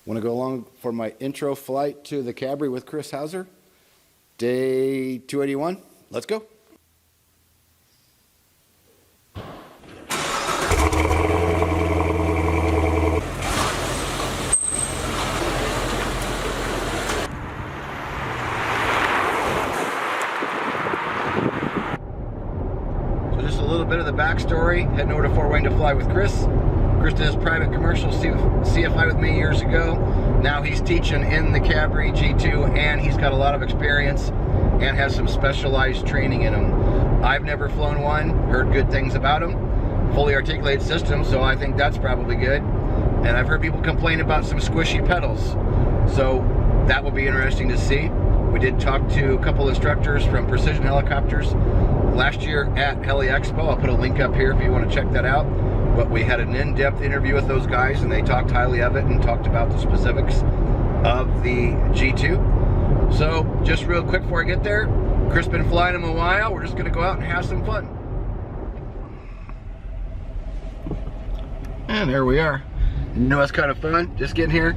Want to go along for my intro flight to the Cabri with Chris Hauser? Day 281. Let's go. So just a little bit of the backstory. Heading over to Fort Wayne to fly with Chris. Chris did his private commercial CFI with me years ago. Now he's teaching in the Cabri G2, and he's got a lot of experience and has some specialized training in them. I've never flown one, heard good things about them. Fully articulated system, so I think that's probably good. And I've heard people complain about some squishy pedals, so that will be interesting to see. We did talk to a couple instructors from Precision Helicopters last year at Heli Expo. I'll put a link up here if you want to check that out. But we had an in-depth interview with those guys, and they talked highly of it and talked about the specifics of the G2. So just real quick before I get there, Chris been flying them a while. We're just going to go out and have some fun. And there we are. You know what's kind of fun? Just getting here.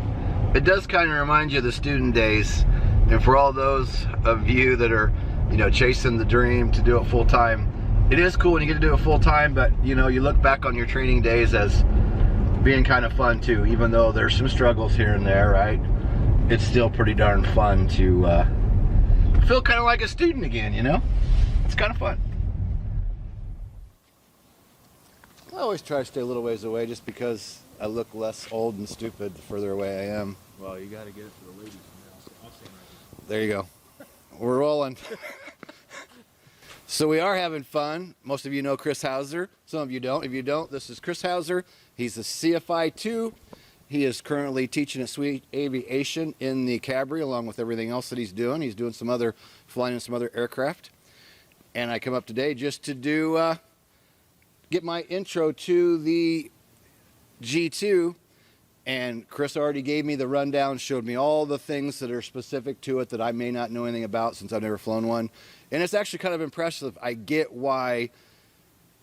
It does kind of remind you of the student days. And for all those of you that are, you know, chasing the dream to do it full time, it is cool when you get to do it full time, but you know, you look back on your training days as being kind of fun too, even though there's some struggles here and there, right? It's still pretty darn fun to feel kind of like a student again, you know? It's kind of fun. I always try to stay a little ways away just because I look less old and stupid the further away I am. Well, you got to get it for the ladies now, so I'll stand right there. There you go. We're rolling. So we are having fun. Most of you know Chris Hauser. Some of you don't. If you don't, this is Chris Hauser. He's a CFI 2. He is currently teaching at Sweet Aviation in the Cabri, along with everything else that he's doing. He's doing some other, flying in some other aircraft. And I come up today just to do, get my intro to the G2. And Chris already gave me the rundown, showed me all the things that are specific to it that I may not know anything about since I've never flown one. And it's actually kind of impressive. I get why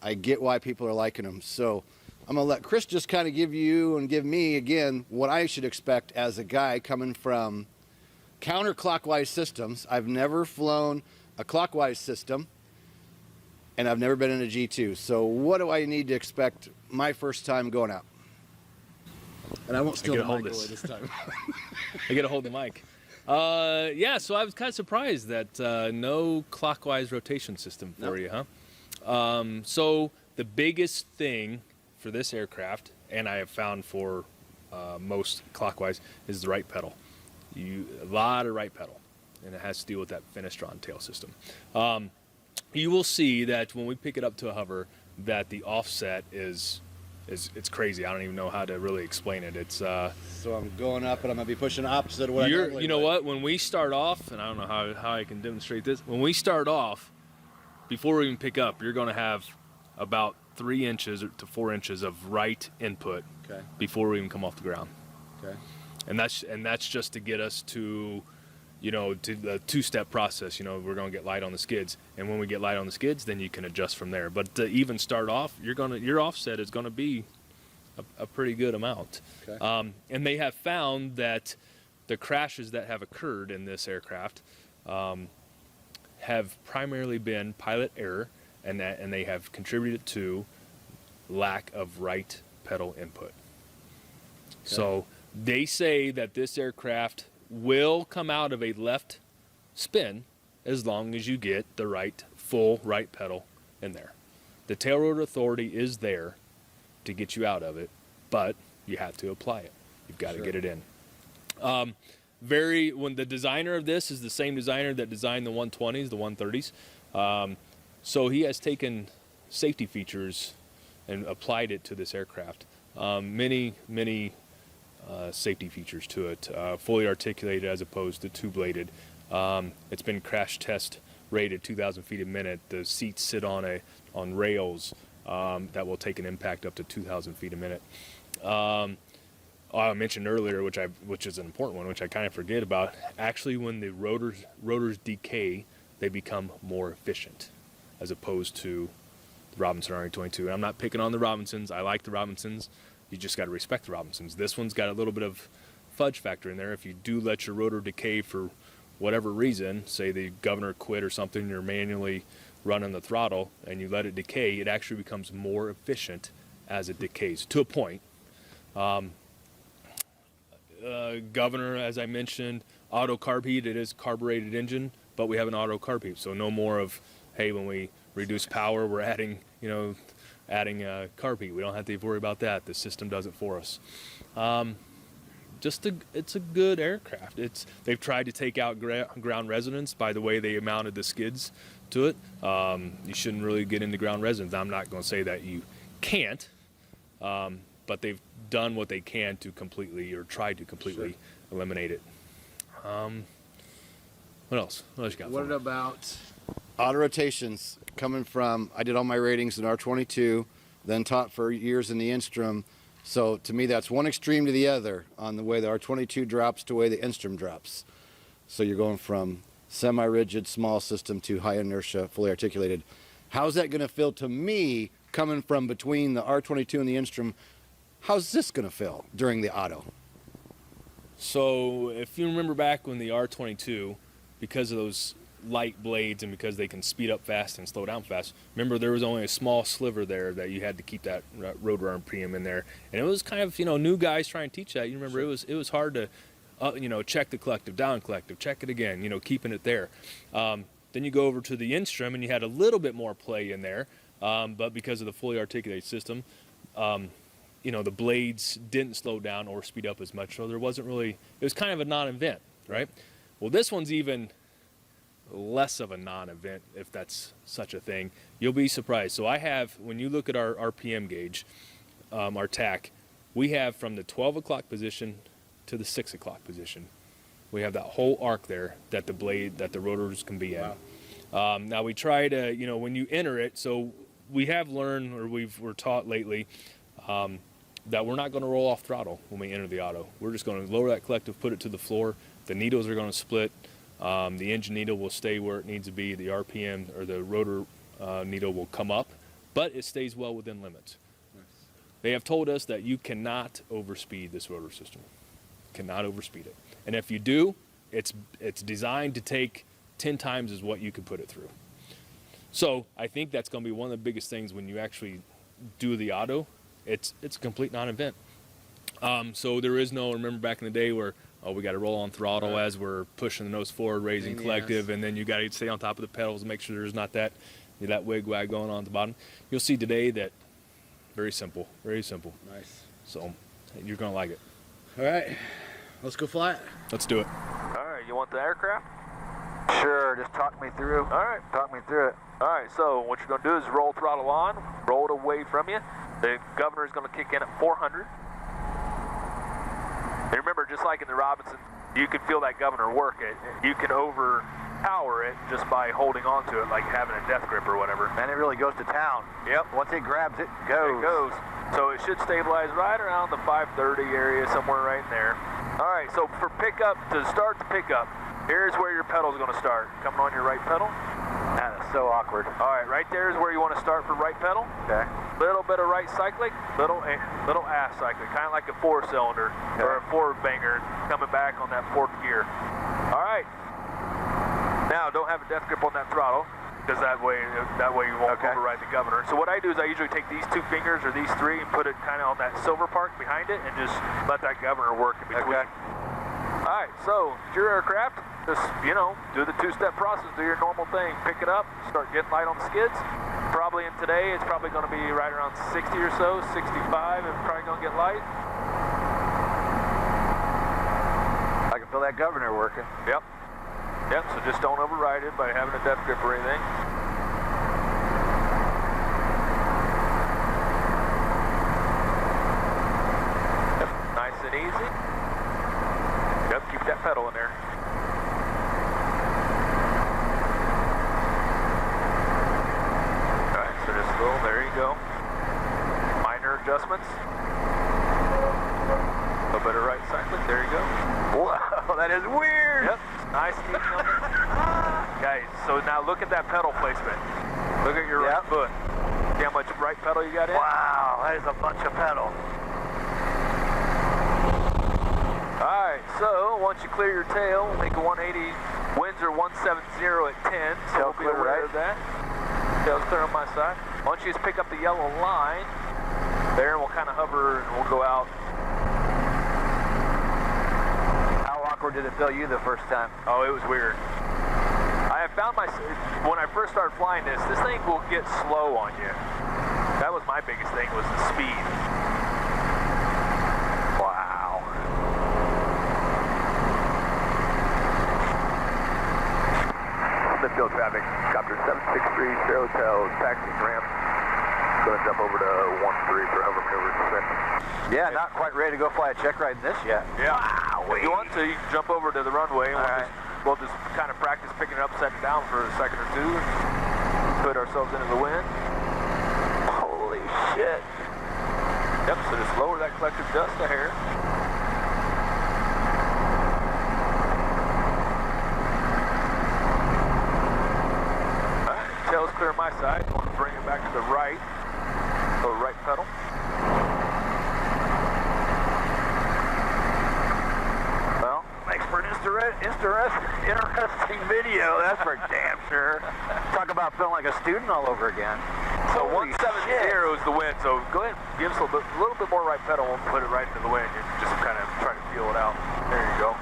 people are liking them. So I'm gonna let Chris just kind of give you and give me again what I should expect as a guy coming from counterclockwise systems. I've never flown a clockwise system, and I've never been in a G2. So what do I need to expect my first time going out? And I won't steal the mic away this time. I get a hold of the mic. Yeah, so I was kind of surprised that no clockwise rotation system for you, huh? So the biggest thing for this aircraft, and I have found for most clockwise, is the right pedal. A lot of right pedal, and it has to deal with that Finistron tail system. You will see that when we pick it up to a hover, that the offset is it's crazy. I don't even know how to really explain it. It's so I'm going up, and I'm gonna be pushing opposite of what you know what? When we start off, and I don't know how I can demonstrate this. When we start off, before we even pick up, you're going to have about 3 inches to 4 inches of right input. Okay. Before we even come off the ground. Okay. And that's just to get us to, you know, to the 2-step process. You know, we're going to get light on the skids, and when we get light on the skids, then you can adjust from there. But to even start off, your offset is going to be a pretty good amount. Okay. And they have found that the crashes that have occurred in this aircraft have primarily been pilot error, and they have contributed to lack of right pedal input. Okay. So they say that this aircraft will come out of a left spin as long as you get the full right pedal in there. The tail rotor authority is there to get you out of it, but you have to apply it. You've got to get it in. When the designer of this is the same designer that designed the 120s, the 130s. So he has taken safety features and applied it to this aircraft. Many safety features to it, fully articulated as opposed to two-bladed. It's been crash test rated 2,000 feet a minute. The seats sit on rails that will take an impact up to 2,000 feet a minute. I mentioned earlier, which is an important one, which I kind of forget about. Actually, when the rotors decay, they become more efficient, as opposed to the Robinson RE22. And I'm not picking on the Robinsons. I like the Robinsons. You just got to respect the Robinsons. This one's got a little bit of fudge factor in there. If you do let your rotor decay for whatever reason, say the governor quit or something, you're manually running the throttle and you let it decay, it actually becomes more efficient as it decays to a point. Governor, as I mentioned, auto carb heat, it is carbureted engine, but we have an auto carb heat, so no more of, hey, when we reduce power, we're adding carb heat. We don't have to worry about that. The system does it for us. It's a good aircraft. They've tried to take out ground resonance by the way they mounted the skids to it. You shouldn't really get into ground resonance. I'm not going to say that you can't, but they've done what they can to completely, or tried to completely eliminate it. What else? What else you got? What about auto rotations coming from? I did all my ratings in R22, then taught for years in the Instrum. So to me, that's one extreme to the other on the way the R22 drops to the way the Instrum drops. So you're going from semi-rigid small system to high inertia, fully articulated. How's that going to feel to me coming from between the R22 and the Instrum? How's this going to feel during the auto? So if you remember back when the R22, because of those light blades and because they can speed up fast and slow down fast, remember there was only a small sliver there that you had to keep that rotor RPM in there, and it was kind of, new guys trying to teach that. You remember it was hard to check the collective, down collective, check it again, keeping it there. Then you go over to the Instrum and you had a little bit more play in there, but because of the fully articulated system, the blades didn't slow down or speed up as much, so there wasn't really, it was kind of a non-event, right? Well, this one's even less of a non-event, if that's such a thing. You'll be surprised. So I have, when you look at our RPM gauge, our TAC, we have from the 12 o'clock position to the 6 o'clock position. We have that whole arc there that the rotors can be in. Wow. Now we try to, when you enter it, so we have learned, or we're taught lately, that we're not going to roll off throttle when we enter the auto. We're just going to lower that collective, put it to the floor. The needles are going to split. The engine needle will stay where it needs to be. The RPM or the rotor needle will come up, but it stays well within limits. Nice. They have told us that you cannot overspeed this rotor system. Cannot overspeed it. And if you do, it's designed to take 10 times as what you can put it through. So I think that's going to be one of the biggest things when you actually do the auto. It's a complete non-event. So there is no, remember back in the day where, we got to roll on throttle as we're pushing the nose forward, raising collective, and then you got to stay on top of the pedals and make sure there's not that wig-wag going on at the bottom. You'll see today that very simple, very simple. Nice. So you're going to like it. All right, let's go fly it. Let's do it. All right, you want the aircraft? Sure, just talk me through. All right. Talk me through it. All right, so what you're going to do is roll throttle on, roll it away from you. The governor is going to kick in at 400. And remember, just like in the Robinson, you can feel that governor work it. You can overpower it just by holding on to it, like having a death grip or whatever. And it really goes to town. Yep. Once it grabs, it goes. It goes. So it should stabilize right around the 530 area, somewhere right in there. All right, so for pickup, to start the pickup, here's where your pedal is going to start. Coming on your right pedal. That is so awkward. All right, right there is where you want to start for right pedal. Okay. Little bit of right cyclic, little ass cyclic, kind of like a 4-cylinder or a 4-banger coming back on that 4th gear. All right. Now, don't have a death grip on that throttle, because that way you won't override the governor. So what I do is I usually take these 2 fingers or these 3 and put it kind of on that silver part behind it and just let that governor work in between. Okay. All right, so it's your aircraft. Just, do the 2-step process, do your normal thing. Pick it up, start getting light on the skids. Probably in today, it's probably going to be right around 60 or so, 65, and probably going to get light. I can feel that governor working. Yep. Yep, so just don't override it by having a death grip or anything. Yep, nice and easy. Yep, keep that pedal in there. Alright, so just a little, there you go. Minor adjustments. A little bit of right cycling, there you go. Whoa, that is weird. Yep, nice and easy on it. Guys, so now look at that pedal placement. Look at your right foot. See how much right pedal you got in? Wow, that is a bunch of pedal. Alright, so once you clear your tail, make a 180. Winds are 170 at 10, so Tail we'll be clear, aware right? of that. Tail's clear on my side. Why don't you just pick up the yellow line there, and we'll kind of hover and we'll go out. How awkward did it feel you the first time? Oh, it was weird. I have found when I first started flying this thing will get slow on you. That was my biggest thing, was the speed. Wow. Midfield traffic, Copter 763, Sierra Hotel, taxiing ramp. Going to jump over to 13 for hover maneuver descent. Yeah, not quite ready to go fly a check ride in this yet. Yeah. Wow. If you want to, you can jump over to the runway, and we'll just kind of practice picking it up, setting down for a second or two, and put ourselves into the wind. Holy shit. Yep, so just lower that collective dust a hair. Alright, tail's clear on my side. I'm going to bring it back to the right. So right pedal. Well, makes for an interesting video, that's for damn sure. Talk about feeling like a student all over again. So Holy 170 shit. is the wind, so go ahead, give us a little bit more right pedal, we'll put it right into the wind. You just kind of try to feel it out. There you go.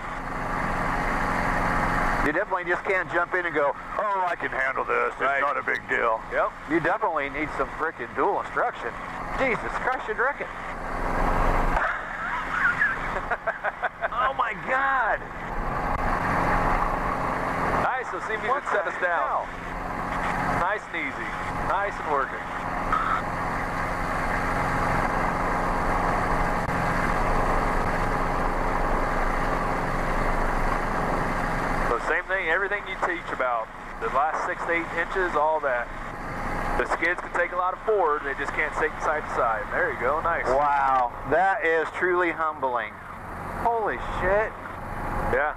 You definitely just can't jump in and go, oh, I can handle this, Right. it's not a big deal. Yep. You definitely need some freaking dual instruction. Jesus Christ, you'd reckon. Oh my God. Nice, so see if you can set us down. Nice and easy. Nice and working. So same thing, everything you teach about. The last 6 to 8 inches, all that. The skids can take a lot of forward, they just can't take side to side. There you go, nice. Wow, that is truly humbling. Holy shit. Yeah.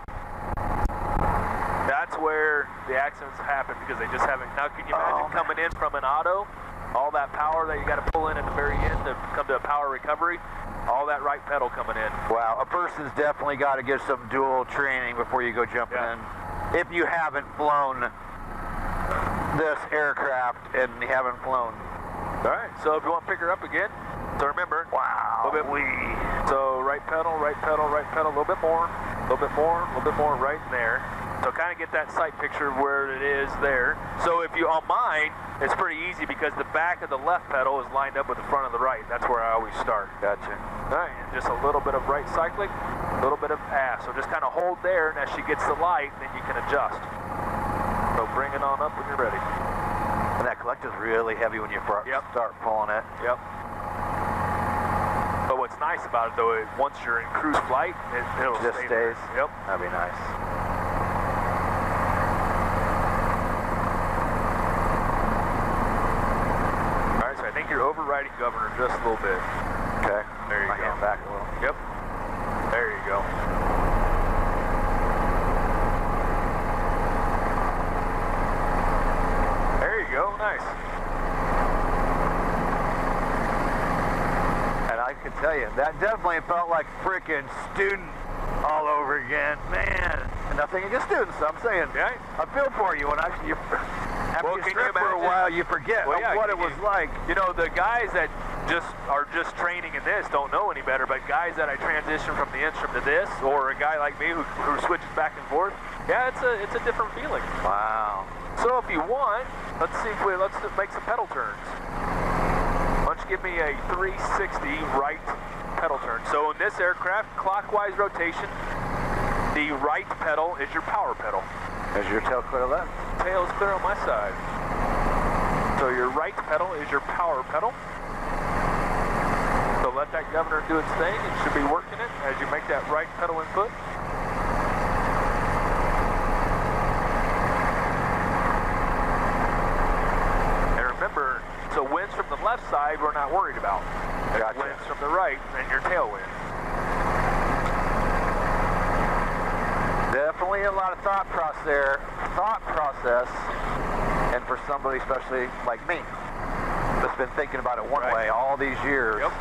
That's where the accidents happen, because they just haven't. Now, can you imagine coming in from an auto, all that power that you got to pull in at the very end to come to a power recovery, all that right pedal coming in. Wow, a person's definitely got to get some dual training before you go jumping in. If you haven't flown this aircraft and you haven't flown. All right, so if you want to pick her up again, so remember, Wow. a little bit, so right pedal, a little bit more, right in there. So kind of get that sight picture of where it is there. So if you, on mine, it's pretty easy because the back of the left pedal is lined up with the front of the right. That's where I always start. Gotcha. All right, and just a little bit of right cycling, a little bit of ass. So just kind of hold there, and as she gets the light, then you can adjust. So bring it on up when you're ready. And that collective's really heavy when you start pulling it. Yep. But what's nice about it, though, is once you're in cruise flight, it'll Just stay there. stays? Yep. That'd be nice. All right, so I think you're overriding governor just a little bit. Okay. There you My go. hand back a little. Yep. There you go. There you go. Nice. And I can tell you, that definitely felt like freaking student all over again. Man, and nothing against students, I'm saying. Yeah. I feel for you when after you Well, can you strip for a imagine? while, you forget Well, yeah, what can it was you- like. You know, the guys that are just training in this don't know any better, but guys that I transition from the instrument to this, or a guy like me who switches back and forth, yeah, it's a different feeling. Wow. So if you want, let's make some pedal turns. Why don't you give me a 360 right pedal turn? So in this aircraft, clockwise rotation, the right pedal is your power pedal. Is your tail clear left? Tail is clear on my side. So your right pedal is your power pedal. So let that governor do its thing. It should be working it as you make that right pedal input. And remember, so winds from the left side we're not worried about. Gotcha. Winds from the right and your tailwind. Definitely a lot of thought process, and for somebody especially like me that's been thinking about it one Right. way all these years. Yep.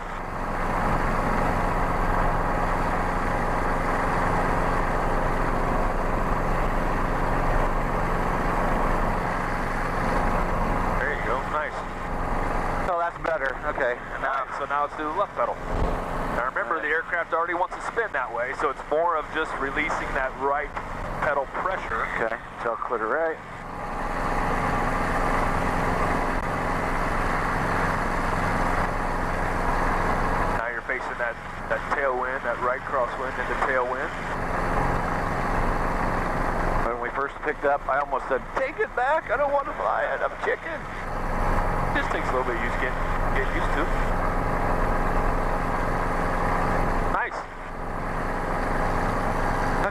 to the left pedal. Now remember, the aircraft already wants to spin that way, so it's more of just releasing that right pedal pressure. Okay, tail clear to right. Now you're facing that tailwind, that right crosswind into tailwind. When we first picked up, I almost said, take it back, I don't want to fly it, I'm chicken. Just takes a little bit of get used to. Nice.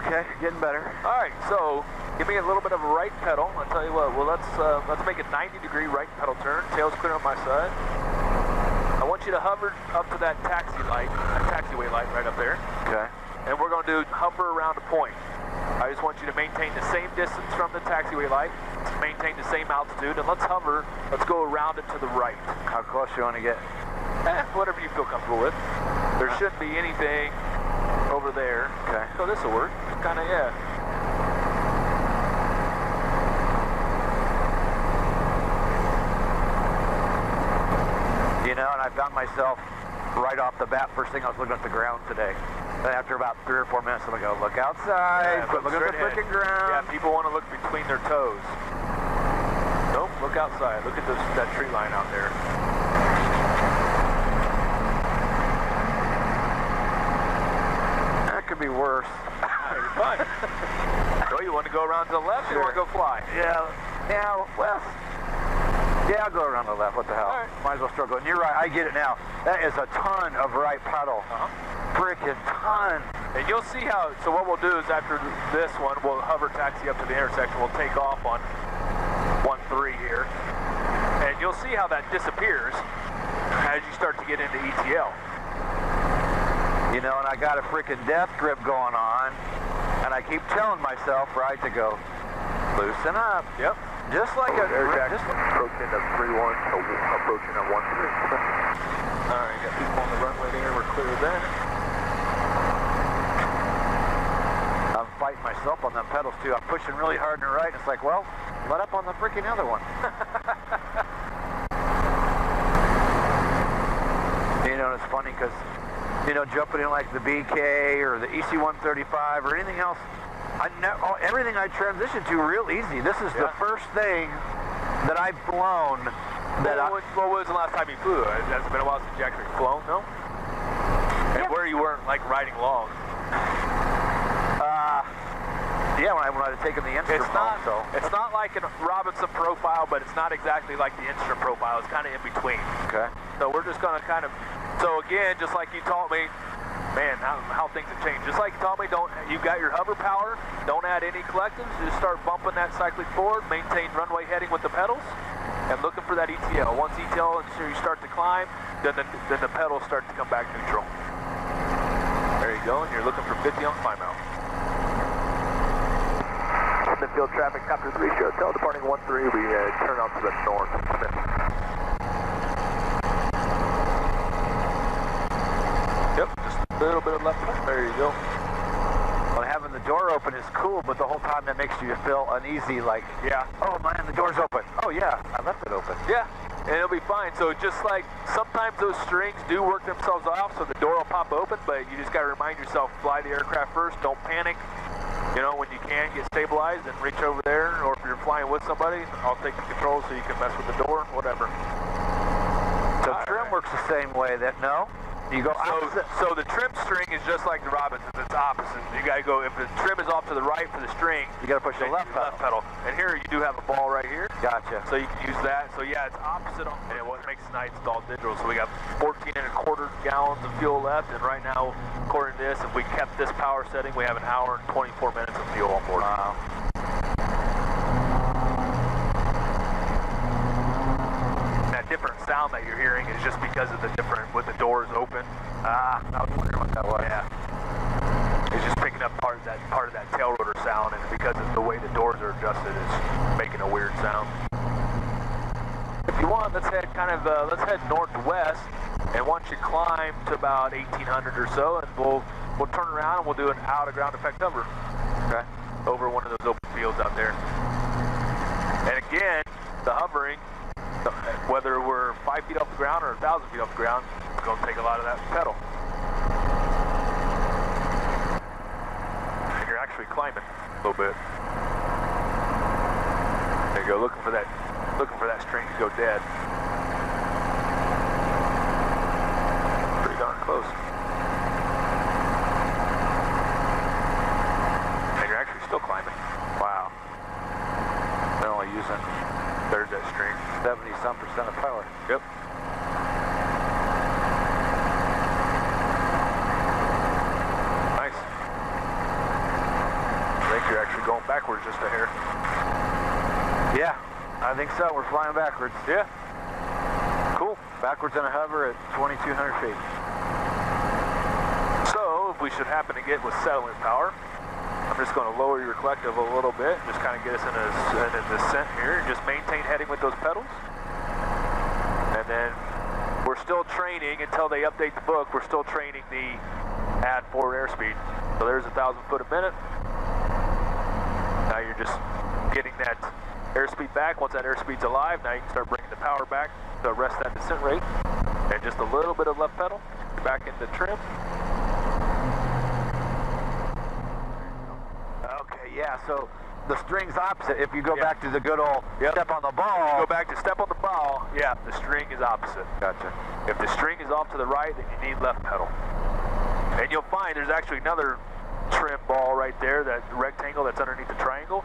Okay, getting better. All right, so give me a little bit of a right pedal. I'll tell you what. Well, let's make a 90-degree right pedal turn. Tail's clear on my side. I want you to hover up to that taxiway light right up there. Okay. And we're going to hover around a point. I just want you to maintain the same distance from the taxiway light, maintain the same altitude, and let's hover. Let's go around it to the right. How close you want to get? Whatever you feel comfortable with. There shouldn't be anything over there. Okay. So this will work. Kind of, yeah. You know, and I found myself right off the bat, first thing I was looking at the ground today. Then after about 3 or 4 minutes, I'm going to go, look outside, Yeah, quit looking at the straight freaking ahead. ground. Yeah, people want to look between their toes. Nope, look outside. Look at that tree line out there. That could be worse. You're fine. So you want to go around to the left, or you want to go fly? Yeah, left. Yeah, I'll go around the left, what the hell. All right. Might as well struggle. And you're right, I get it now. That is a ton of right pedal. Freaking ton. And you'll see how, so what we'll do is after this one, we'll hover taxi up to the intersection. We'll take off on 1-3 here. And you'll see how that disappears as you start to get into ETL. You know, and I got a freaking death grip going on. And I keep telling myself, right, to go, loosen up. Yep. Just like a... Air taxi approaching at 3-1, so approaching at 1-3. All right, got people on the runway there. We're clear of that. I'm fighting myself on them pedals too. I'm pushing really hard and right. It's like, well, let up on the freaking other one. You know, it's funny because, you know, jumping in like the BK or the EC-135 or anything else, everything I transition to real easy. This is the first thing that I've flown that What was the last time you flew? Has it been a while since you actually flown, no? And where you weren't like riding long. yeah, when I was taking the instrument home, so. It's not like a Robinson profile, but it's not exactly like the instrument profile. It's kind of in between. Okay. So we're just going to kind of, so again, just like you taught me, man, how things have changed. Just like you taught me, you've got your hover power, don't add any collectives, just start bumping that cyclic forward, maintain runway heading with the pedals, and looking for that ETL. Once ETL, you start to climb, then the pedals start to come back neutral. There you go, and you're looking for 50 on climb out. Midfield traffic, Copter 3, show tail departing 1-3, we turn out to the north. Yep, just a little bit of left. There you go. Well, having the door open is cool, but the whole time that makes you feel uneasy, like, oh man, the door's open. Oh yeah, I left it open. Yeah, and it'll be fine. So just like sometimes those strings do work themselves off, so the door will pop open, but you just got to remind yourself, fly the aircraft first, don't panic. You know, when you can, get stabilized and reach over there, or if you're flying with somebody, I'll take the controls so you can mess with the door, whatever. So trim works the same way, no? You go opposite. So the trim string is just like the Robinsons. It's opposite. You got to go, if the trim is off to the right for the string, You got to push the left pedal. And here you do have a ball right here. Gotcha. So you can use that. So yeah, it's opposite. And what makes it nice, it's all digital. So we got 14.25 gallons of fuel left. And right now, according to this, if we kept this power setting, we have an hour and 24 minutes of fuel on board. Wow. That different sound that you're hearing is just because of the different, with the doors open. I was wondering what that was. Yeah. It's just picking up part of that tail rotor sound, and because of the way the doors are adjusted, it's making a weird sound. If you want, let's head northwest, and once you climb to about 1800 or so, and we'll turn around and we'll do an out of ground effect hover. Okay. Over one of those open fields out there. And again, the hovering, whether we're 5 feet off the ground or 1,000 feet off the ground, going to take a lot of that pedal. And you're actually climbing a little bit. There you go, looking for that string to go dead. Pretty darn close. And you're actually still climbing. Wow. They're only using There's that string. 70-some% of power. Yep. Nice. I think you're actually going backwards just a hair. Yeah, I think so. We're flying backwards. Yeah. Cool. Backwards in a hover at 2,200 feet. So, if we should happen to get with settling power, I'm just going to lower your collective a little bit, just kind of get us in a descent here. Just maintain heading with those pedals. And then we're still training until they update the book. We're still training the add forward airspeed. So there's 1,000 foot a minute. Now you're just getting that airspeed back. Once that airspeed's alive, now you can start bringing the power back to arrest that descent rate. And just a little bit of left pedal, back into trim. Okay, yeah, so the string's opposite. If you go back to the good old step on the ball. Go back to step on the ball, yeah, the string is opposite. Gotcha. If the string is off to the right, then you need left pedal. And you'll find there's actually another trim ball right there, that rectangle that's underneath the triangle.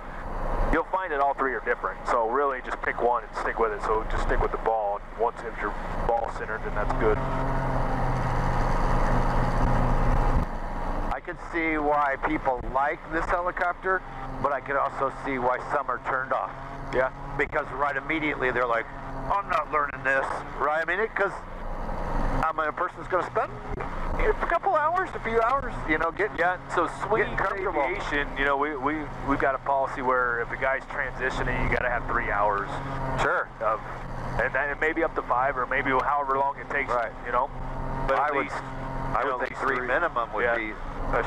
You'll find that all three are different. So really just pick one and stick with it. So just stick with the ball. And once if your ball centered, then that's good. I could see why people like this helicopter, but I could also see why some are turned off. Yeah. Because right immediately they're like, I'm not learning this, right? I mean, because a person's going to spend a couple hours, a few hours, you know, getting So Sweet comfortable. Aviation, you know, we've got a policy where if the guy's transitioning, you got to have 3 hours. Sure. And then maybe up to 5, or maybe however long it takes. Right. You know. But I at would, least, I you know, would think at least 3 minimum would be,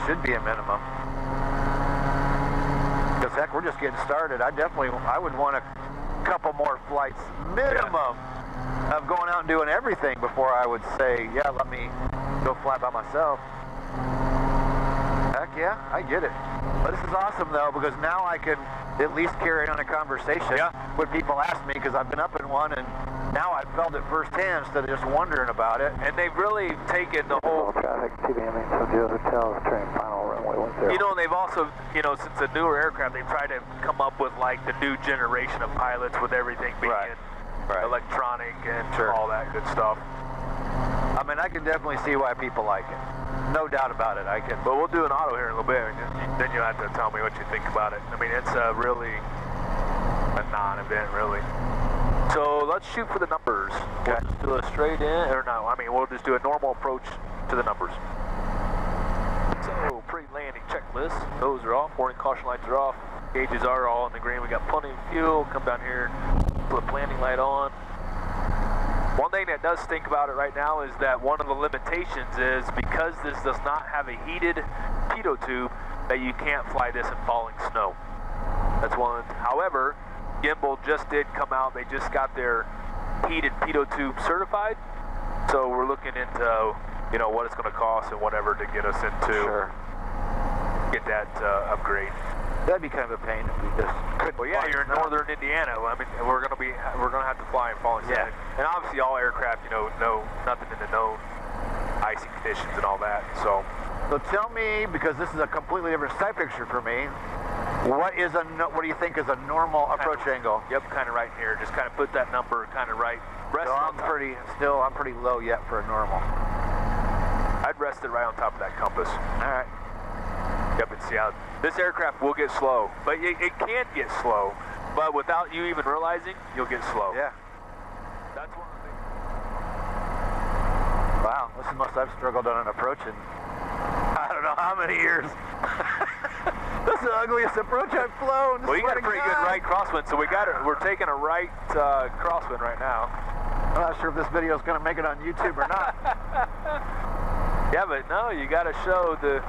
should be a minimum. Because heck, we're just getting started. I would want a couple more flights minimum of going out and doing everything before I would say, yeah, let me go fly by myself. Heck yeah, I get it. But this is awesome though, because now I can at least carry on a conversation when people ask me, because I've been up in one and now I've felt it firsthand instead of just wondering about it. And they've really taken the whole traffic, TBM Tokyo Hotel, train final runway 10. You know, and they've also, you know, since the newer aircraft, they've tried to come up with like the new generation of pilots with everything being electronic and all that good stuff. I mean, I can definitely see why people like it. No doubt about it, I can. But we'll do an auto here in a little bit, and then you'll have to tell me what you think about it. I mean, it's really a non-event, really. So let's shoot for the numbers. We'll just do a straight in, or no, I mean, we'll just do a normal approach to the numbers. So, pre-landing checklist. Those are off. Warning caution lights are off. Gauges are all in the green. We got plenty of fuel. Come down here, put landing light on. One thing that does stink about it right now is that one of the limitations is because this does not have a heated pitot tube, that you can't fly this in falling snow. That's one. However, Guimbal just did come out. They just got their heated pitot tube certified. So we're looking into, you know, what it's going to cost and whatever to get us into get that upgrade. That'd be kind of a pain if we just couldn't. Well, yeah, you're in northern Indiana. I mean, we're gonna have to fly in falling snow. And obviously, all aircraft, you know nothing in the known icy conditions and all that. So tell me, because this is a completely different sight picture for me. What do you think is a normal approach angle? Yep, kind of right here. Just kind of put that number kind of right. Rest So I'm pretty low yet for a normal. I'd rest it right on top of that compass. All right. Yep, and see how this aircraft will get slow, but it can get slow. But without you even realizing, you'll get slow. Yeah. That's one of the things. Wow, this is the most I've struggled on an approach in I don't know how many years. This is the ugliest approach I've flown. Well, you got a pretty good right crosswind, so we're taking a right crosswind right now. I'm not sure if this video is going to make it on YouTube or not. Yeah, but no, you got to show the,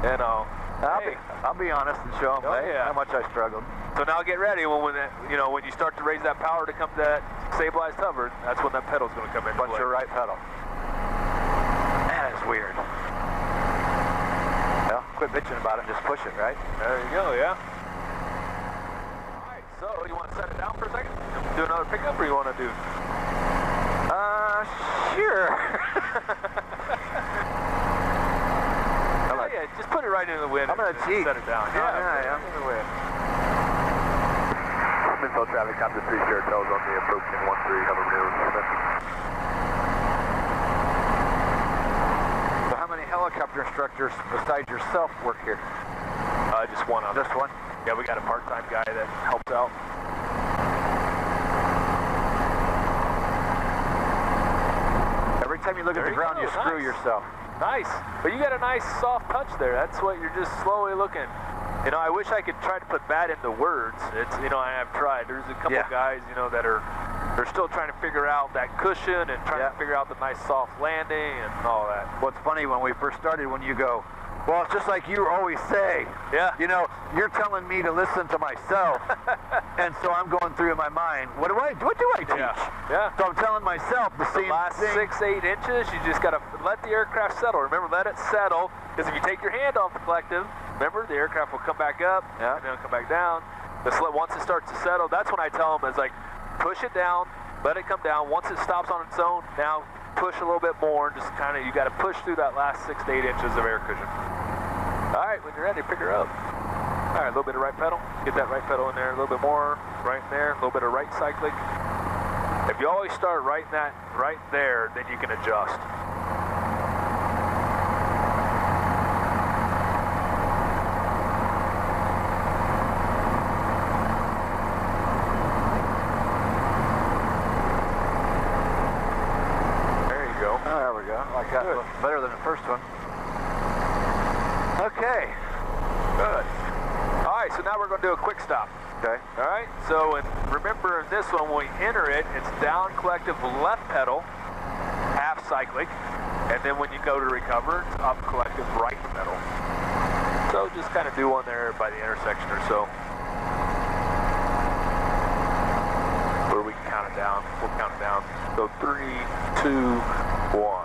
you know. I'll be honest and show them how much I struggled. So now get ready when you start to raise that power to come to that stabilized hover. That's when that pedal's going to come in. Bunch of right pedal. weird. Well, quit bitching about it and just push it, right? There you go, yeah. All right, so you want to set it down for a second? Do another pickup, or you want to do? Sure. Yeah, just put it right into the wind. I'm gonna cheat. Set it down. Yeah. In the wind. Untitled Chapter, Capri G2 share tells on the approaching 13, have a rear. So how many helicopter instructors besides yourself work here? Just one other. Just one? Yeah, we got a part-time guy that helps out. Every time you look at the ground, you screw yourself. Nice. But you got a nice soft touch there. That's what you're just slowly looking. You know, I wish I could try to put that into words. It's, you know, I've tried. There's a couple guys, you know, that they're still trying to figure out that cushion and trying to figure out the nice soft landing and all that. What's funny, when we first started, when you go, well, it's just like you always say. Yeah. You know, you're telling me to listen to myself. And so I'm going through in my mind, what do I teach? Yeah. So I'm telling myself the same last thing. 6-8 inches, you just got to let the aircraft settle. Remember, let it settle, because if you take your hand off the collective, remember, the aircraft will come back up, and then it'll come back down. Once it starts to settle, that's when I tell them, it's like, push it down, let it come down. Once it stops on its own, now push a little bit more, and just kind of, you got to push through that last 6 to 8 inches of air cushion. All right, when you're ready, pick her up. All right, a little bit of right pedal. Get that right pedal in there, a little bit more, right in there, a little bit of right cyclic. If you always start right there, then you can adjust. There you go. Oh, there we go. I like that. Good. Better than the first one. Okay. Good. All right, so now we're going to do a quick stop. Okay. All right, so and remember in this one, when we enter it, it's down collective left pedal, half cyclic, and then when you go to recover, it's up collective right pedal. So just kind of do one there by the intersection or so. Where we can count it down. We'll count it down. So 3, 2, 1.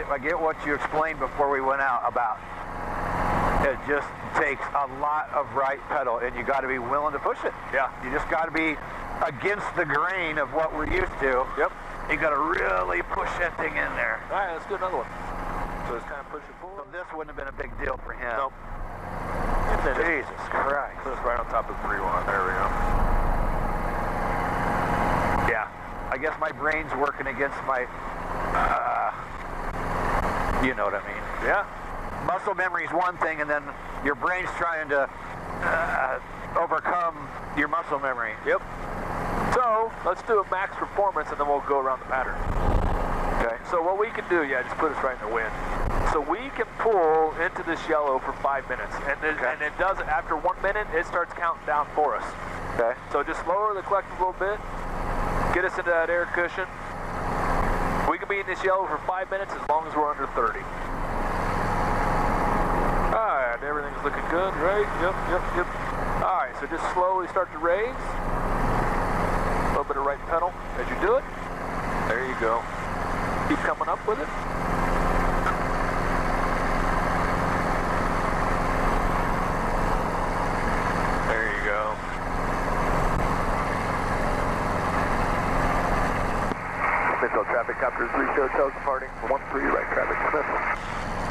I get what you explained before we went out about it just takes a lot of right pedal, and you got to be willing to push it. Yeah. You just got to be against the grain of what we're used to. Yep. You got to really push that thing in there. All right, let's do another one. So it's kind of push it forward. So this wouldn't have been a big deal for him. Nope. Jesus Christ. Put us right on top of the 3-1. There we go. Yeah. I guess my brain's working against my, you know what I mean. Yeah. Muscle memory is one thing, and then your brain's trying to overcome your muscle memory. Yep. So let's do a max performance, and then we'll go around the pattern. Okay. So what we can do, just put us right in the wind. So we can pull into this yellow for 5 minutes, and it does it after 1 minute. It starts counting down for us. Okay. So just lower the collective a little bit, get us into that air cushion. We can be in this yellow for 5 minutes as long as we're under 30. Alright, everything's looking good, right? Yep. Alright, so just slowly start to raise. A little bit of right pedal as you do it. There you go. Keep coming up with it. There you go. Untitled Traffic, Capri G2 tells departing 13, right traffic, Smith.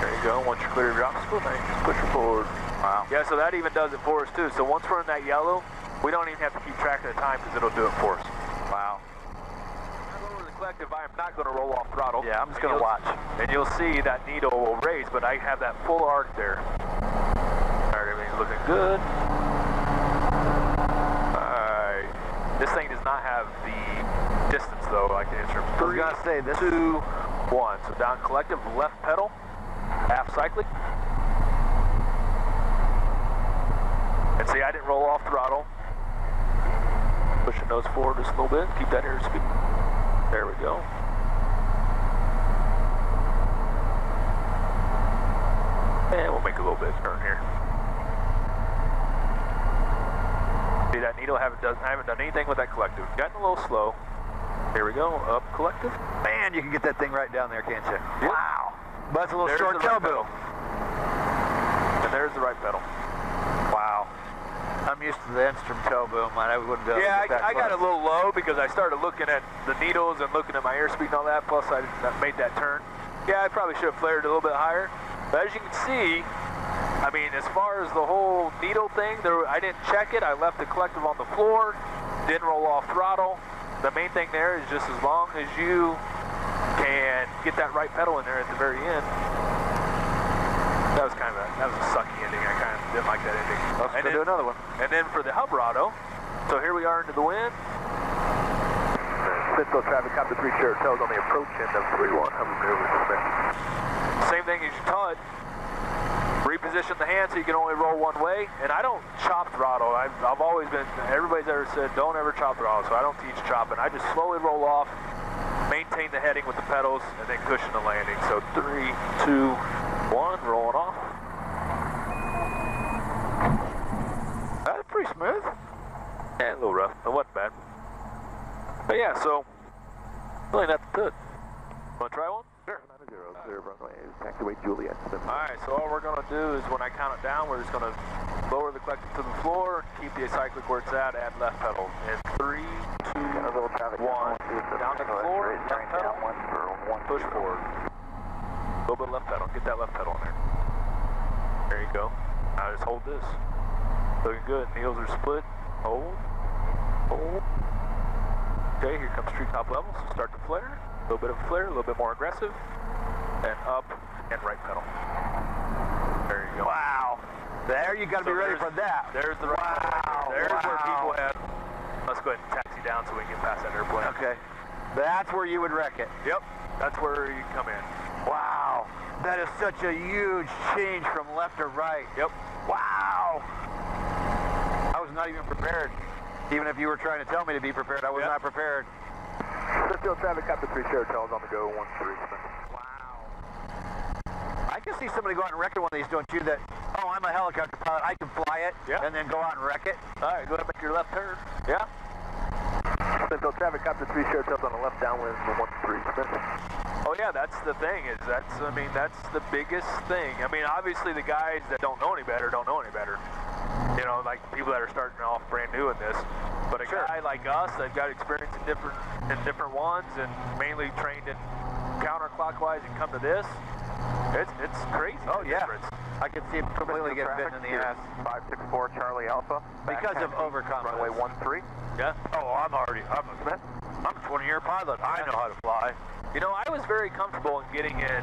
There you go. Once you clear your drop school, now you just push it forward. Wow. Yeah, so that even does it for us too. So once we're in that yellow, we don't even have to keep track of the time because it'll do it for us. Wow. Over the collective, I am not going to roll off throttle. Yeah, I'm just going to watch. And you'll see that needle will raise, but I have that full arc there. All right, everything's looking good. All right. This thing does not have the distance though, like the instrument. I was going to say, this 2, 1. So down collective, left pedal, half cyclic. And see, I didn't roll off throttle. Push your nose forward just a little bit. Keep that airspeed. There we go. And we'll make a little bit of turn here. See that needle? I haven't done anything with that collective. Gotten a little slow. Here we go, up collective. Man, you can get that thing right down there, can't you? Yep. Wow. But it's a little There's short the right tail pedal. boom. And there's the right pedal. Wow. I'm used to the instrument toe boom. I wouldn't be able to Yeah, get that I got a close. little low because I started looking at the needles and looking at my airspeed and all that, plus I made that turn. Yeah, I probably should have flared a little bit higher. But as you can see, I mean, as far as the whole needle thing, I didn't check it. I left the collective on the floor, didn't roll off throttle. The main thing there is just as long as you can get that right pedal in there at the very end. That was a sucky ending. I kind of didn't like that ending. Let's do another one. And then for the hub rotto, so here we are into the wind. Central traffic, Cabri 3 Sierra Hotels on the approach end of 31, hover maneuver suspended. Same thing as you taught. Reposition the hand so you can only roll one way. And I don't chop throttle. I've always been, everybody's ever said, don't ever chop throttle. So I don't teach chopping. I just slowly roll off, maintain the heading with the pedals, and then cushion the landing. So 3, 2, 1, rolling off. That's pretty smooth. Yeah, a little rough. It wasn't bad. But yeah, so really nothing to it. Want to try one? Sure. 90, clear runway, taxiway Juliet. Alright, so all we're going to do is when I count it down, we're just going to lower the collective to the floor, keep the acyclic where it's at, add left pedal. In 3, 2, 1, down to the floor, left pedal, push forward. A little bit left pedal, get that left pedal in there. There you go. Now just hold this. Looking good, needles are split. Hold, hold. Okay, here comes treetop level, so start to flare. A little bit of a flare, a little bit more aggressive. And up and right pedal. There you go. Wow. There you got to be ready for that. There's the right pedal. There's where people have. Let's go ahead and taxi down so we can get past that airplane. Okay. That's where you would wreck it. Yep. That's where you come in. Wow. That is such a huge change from left to right. Yep. Wow. I was not even prepared. Even if you were trying to tell me to be prepared, I was not prepared. Central traffic, Cabri 3 Sierra Hotels on the go, 13. I can see somebody go out and wreck one of these, don't you? That, oh, I'm a helicopter pilot, I can fly it, and then go out and wreck it. All right, go ahead and make your left turn. Yeah. Central traffic, Cabri 3 Sierra Hotels on the left downwind for 13. Oh yeah, that's the thing. That's the biggest thing. I mean, obviously the guys that don't know any better don't know any better. You know, like people that are starting off brand new in this. But a guy like us that got experience in different ones and mainly trained in counterclockwise and come to this, it's crazy. Oh yeah. Difference. I can see it completely get bitten in the ass. 564 Charlie Alpha. Because of overconfidence. Runway 13. Yeah. Oh, I'm a 20-year pilot. I know how to fly. You know, I was very comfortable in getting in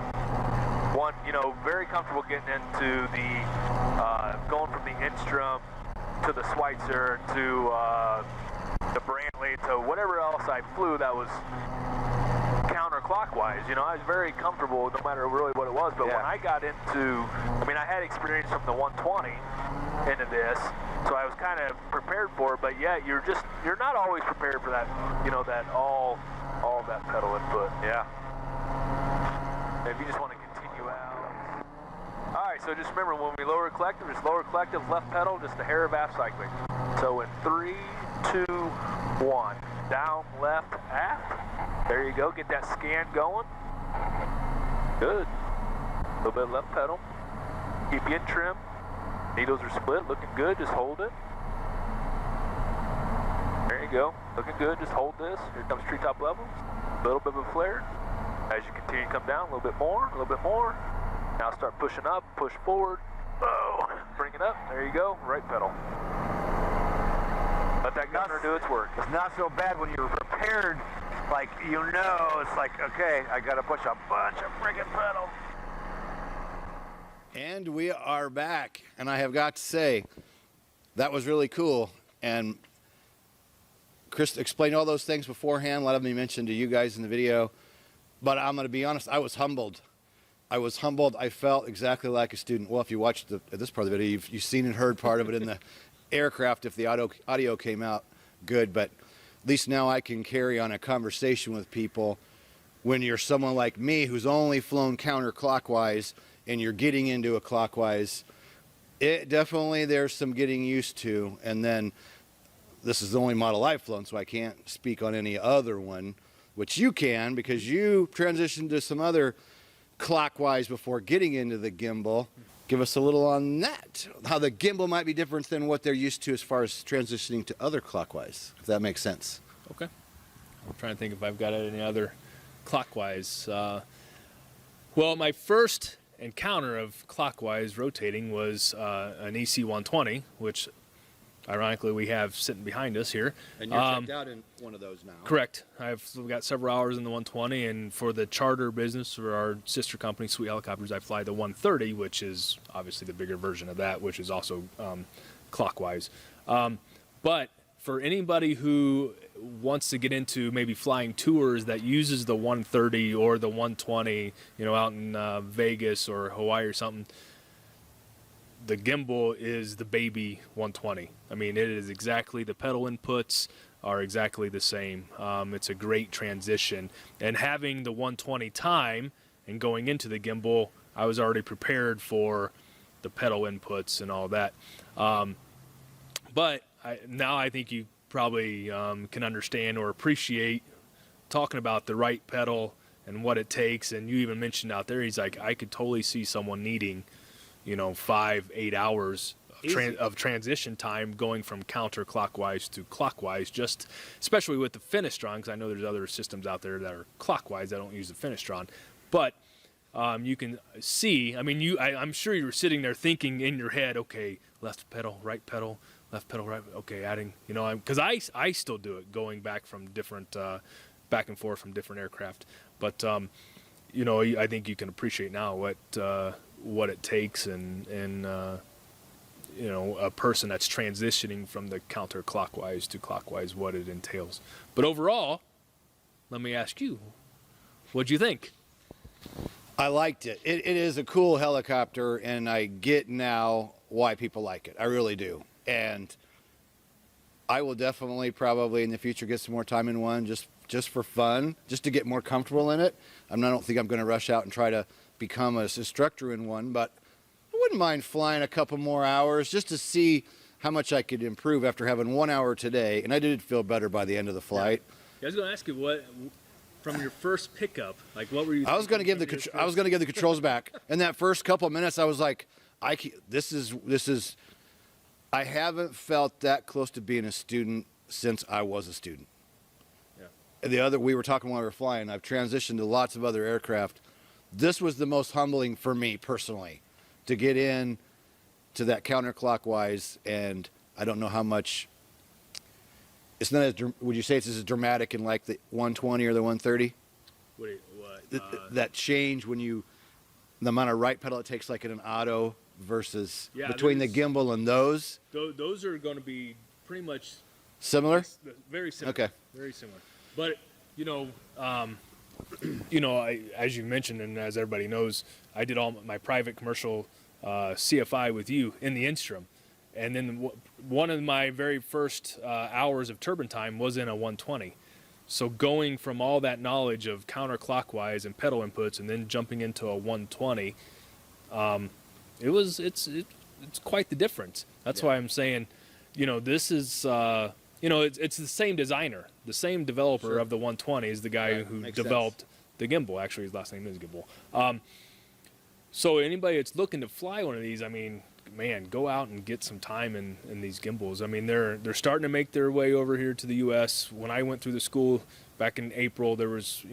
very comfortable getting into the, going from the Instrum to the Schweitzer to the Brantley to whatever else I flew that was counterclockwise. You know, I was very comfortable no matter really what it was. But when I got into, I mean, I had experience from the 120 into this, so I was kind of prepared for it. But yeah, you're not always prepared for that, you know, that all of that pedal input. Yeah. If you just want to continue out. All right, so just remember when we lower collective, just lower collective, left pedal, just a hair of aft cycling. So in 3, 2, 1, down, left, aft. There you go. Get that scan going. Good. A little bit left pedal. Keep you in trim. Needles are split. Looking good. Just hold it. There you go. Looking good. Just hold this. Here comes treetop level. A little bit of a flare. As you continue to come down, a little bit more, a little bit more. Now start pushing up, push forward. Oh, bring it up. There you go. Right pedal. Let that gunner do its work. It's not so bad when you're prepared. Like, you know, it's like, okay, I got to push a bunch of friggin' pedals. And we are back. And I have got to say, that was really cool. And Chris explained all those things beforehand. A lot of them he mentioned to you guys in the video. But I'm going to be honest, I was humbled. I felt exactly like a student. Well, if you watched this part of the video, you've seen and heard part of it in the aircraft if the audio came out good. But at least now I can carry on a conversation with people when you're someone like me who's only flown counterclockwise and you're getting into a clockwise, it definitely, there's some getting used to. And then this is the only model I've flown, so I can't speak on any other one, which you can because you transitioned to some other clockwise before getting into the gimbal. Give us a little on that, how the gimbal might be different than what they're used to as far as transitioning to other clockwise, if that makes sense. Okay. I'm trying to think if I've got any other clockwise. Well, my first encounter of clockwise rotating was an EC120, which ironically we have sitting behind us here. And you're checked out in one of those now. Correct. We've got several hours in the 120, and for the charter business for our sister company, Sweet Helicopters, I fly the 130, which is obviously the bigger version of that, which is also clockwise. But for anybody who wants to get into maybe flying tours that uses the 130 or the 120, out in Vegas or Hawaii or something, the gimbal is the baby 120. I mean, it is exactly, the pedal inputs are exactly the same. It's a great transition. And having the 120 time and going into the gimbal, I was already prepared for the pedal inputs and all that. But now I think you probably can understand or appreciate talking about the right pedal and what it takes. And you even mentioned out there, he's like, I could totally see someone needing 5-8 hours of transition time going from counterclockwise to clockwise, just especially with the Finistron, because I know there's other systems out there that are clockwise that don't use the Finistron. But you can see, I'm sure you were sitting there thinking in your head, okay, left pedal, left pedal, right, okay, adding, because I still do it, going back from different, back and forth from different aircraft. But, I think you can appreciate now what it takes and a person that's transitioning from the counterclockwise to clockwise, what it entails. But overall, let me ask you, what'd you think? I liked it. It is a cool helicopter, and I get now why people like it. I really do. And I will definitely probably in the future get some more time in one just for fun, just to get more comfortable in it. I don't think I'm going to rush out and try to become an instructor in one, but I wouldn't mind flying a couple more hours just to see how much I could improve after having 1 hour today. And I did feel better by the end of the flight. Yeah, I was going to ask you what, from your first pickup, like what were you? I was going to give the controls back. In that first couple of minutes, I was like, this is. I haven't felt that close to being a student since I was a student. Yeah. We were talking while we were flying. I've transitioned to lots of other aircraft. This was the most humbling for me personally, to get in to that counterclockwise, and I don't know how much. It's not as. Would you say it's as dramatic in like the 120 or the 130? What? That change when the amount of right pedal it takes, like in an auto versus between the gimbal and those. Those are going to be pretty much similar. Very similar. Okay. Very similar. But as you mentioned, and as everybody knows, I did all my private commercial CFI with you in the Instrom. And then one of my very first hours of turbine time was in a 120. So going from all that knowledge of counterclockwise and pedal inputs and then jumping into a 120, it's quite the difference. That's why I'm saying, this is, it's the same designer, the same developer of the 120 is the guy who developed the gimbal. Actually, his last name is Guimbal. So anybody that's looking to fly one of these, man, go out and get some time in these gimbals. They're starting to make their way over here to the U.S. When I went through the school back in April, there was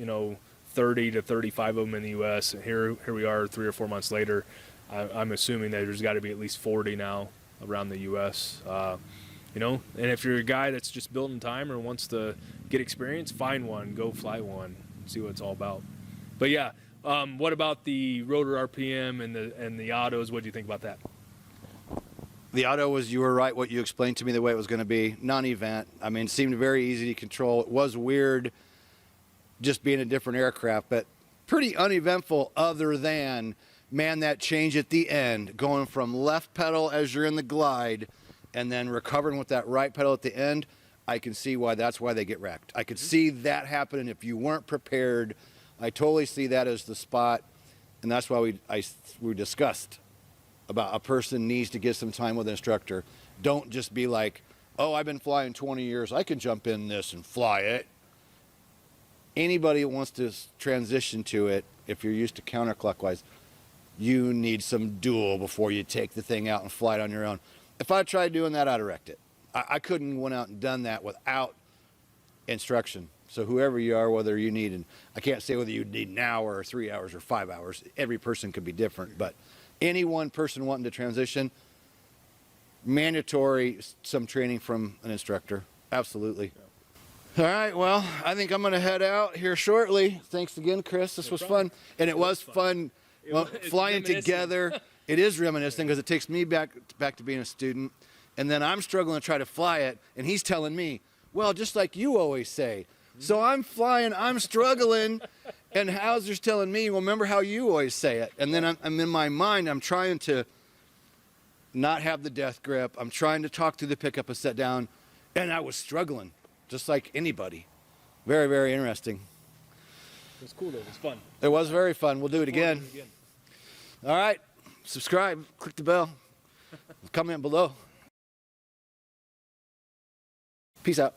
30 to 35 of them in the U.S. And here we are 3 or 4 months later. I'm assuming that there's got to be at least 40 now around the U.S. And if you're a guy that's just building time or wants to get experience, find one, go fly one, see what it's all about. But yeah, what about the rotor RPM and the autos? What do you think about that? The auto was, you were right, what you explained to me the way it was going to be. Non-event. It seemed very easy to control. It was weird just being a different aircraft, but pretty uneventful other than, man, that change at the end, going from left pedal as you're in the glide and then recovering with that right pedal at the end. I can see why that's why they get wrecked. I could see that happening if you weren't prepared. I totally see that as the spot. And that's why we discussed about a person needs to get some time with an instructor. Don't just be like, oh, I've been flying 20 years. I can jump in this and fly it. Anybody who wants to transition to it, if you're used to counterclockwise, you need some dual before you take the thing out and fly it on your own. If I tried doing that, I'd have wrecked it. I couldn't went out and done that without instruction. So whoever you are, whether you need, and I can't say whether you need an hour or 3 hours or 5 hours. Every person could be different, but any one person wanting to transition, mandatory some training from an instructor. Absolutely. All right, well, I think I'm going to head out here shortly. Thanks again, Chris. This was fun. And it was fun. Well, flying together. It is reminiscing because it takes me back to being a student. And then I'm struggling to try to fly it. And he's telling me, well, just like you always say. So I'm flying, I'm struggling. And Hauser's telling me, well, remember how you always say it. And then I'm in my mind, I'm trying to not have the death grip. I'm trying to talk through the pickup and set down. And I was struggling, just like anybody. Very, very interesting. It was cool though, it was fun. It was very fun. We'll do it again. All right, subscribe, click the bell, comment below. Peace out.